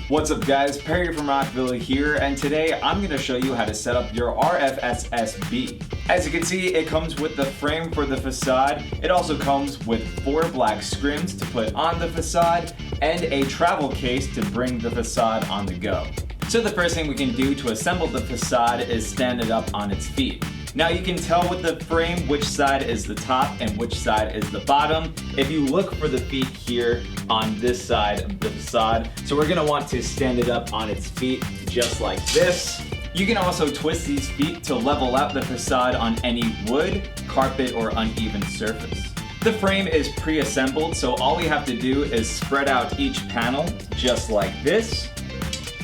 What's up guys, Perry from Rockville here, and today I'm going to show you how to set up your RFSSB. As you can see, it comes with the frame for the facade. It also comes with 4 black scrims to put on the facade and a travel case to bring the facade on the go. So the first thing we can do to assemble the facade is stand it up on its feet. Now you can tell with the frame which side is the top and which side is the bottom if you look for the feet here on this side of the facade. So we're gonna want to stand it up on its feet just like this. You can also twist these feet to level out the facade on any wood, carpet, or uneven surface. The frame is pre-assembled, so all we have to do is spread out each panel just like this.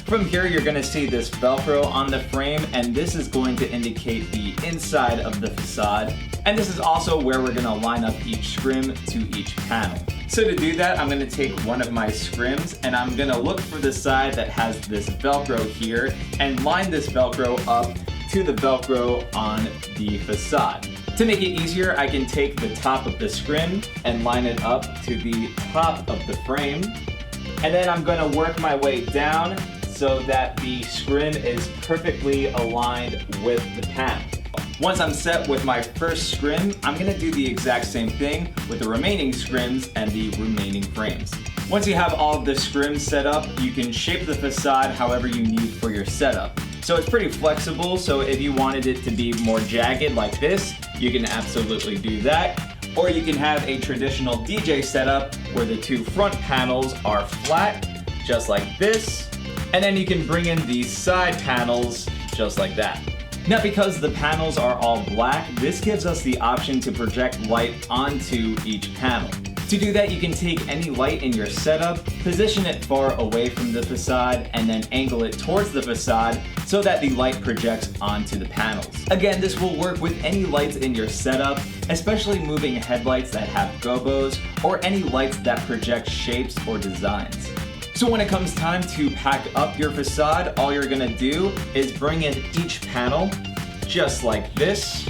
From here, you're going to see this Velcro on the frame, and this is going to indicate the inside of the facade. And this is also where we're going to line up each scrim to each panel. So to do that, I'm going to take one of my scrims and I'm going to look for the side that has this Velcro here and line this Velcro up to the Velcro on the facade. To make it easier, I can take the top of the scrim and line it up to the top of the frame. And then I'm going to work my way down so that the scrim is perfectly aligned with the panel. Once I'm set with my first scrim, I'm going to do the exact same thing with the remaining scrims and the remaining frames. Once you have all of the scrims set up, you can shape the facade however you need for your setup. So it's pretty flexible, so if you wanted it to be more jagged like this, you can absolutely do that. Or you can have a traditional DJ setup where the 2 front panels are flat, just like this. And then you can bring in these side panels just like that. Now because the panels are all black, this gives us the option to project light onto each panel. To do that, you can take any light in your setup, position it far away from the facade, and then angle it towards the facade so that the light projects onto the panels. Again, this will work with any lights in your setup, especially moving headlights that have gobos or any lights that project shapes or designs. So when it comes time to pack up your facade, all you're gonna do is bring in each panel just like this.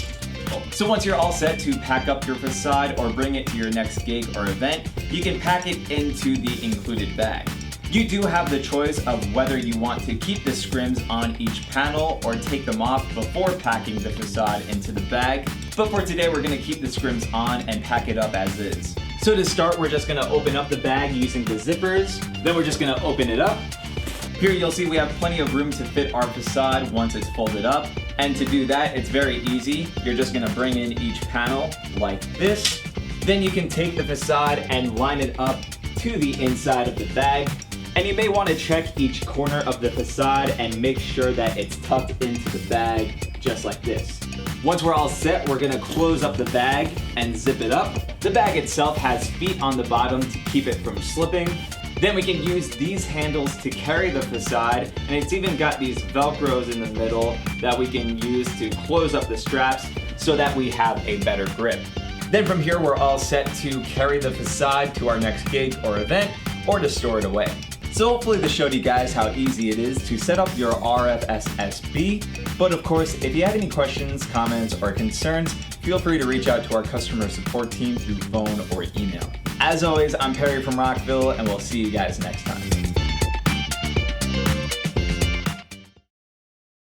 So once you're all set to pack up your facade or bring it to your next gig or event, you can pack it into the included bag. You do have the choice of whether you want to keep the scrims on each panel or take them off before packing the facade into the bag. But for today, we're gonna keep the scrims on and pack it up as is. So to start, we're just gonna open up the bag using the zippers. Then we're just gonna open it up. Here you'll see we have plenty of room to fit our facade once it's folded up. And to do that, it's very easy. You're just gonna bring in each panel like this. Then you can take the facade and line it up to the inside of the bag. And you may wanna check each corner of the facade and make sure that it's tucked into the bag just like this. Once we're all set, we're gonna close up the bag and zip it up. The bag itself has feet on the bottom to keep it from slipping. Then we can use these handles to carry the facade, and it's even got these Velcros in the middle that we can use to close up the straps so that we have a better grip. Then from here, we're all set to carry the facade to our next gig or event, or to store it away. So hopefully this showed you guys how easy it is to set up your RFSSB. But of course, if you have any questions, comments, or concerns, feel free to reach out to our customer support team through phone or email. As always, I'm Perry from Rockville, and we'll see you guys next time.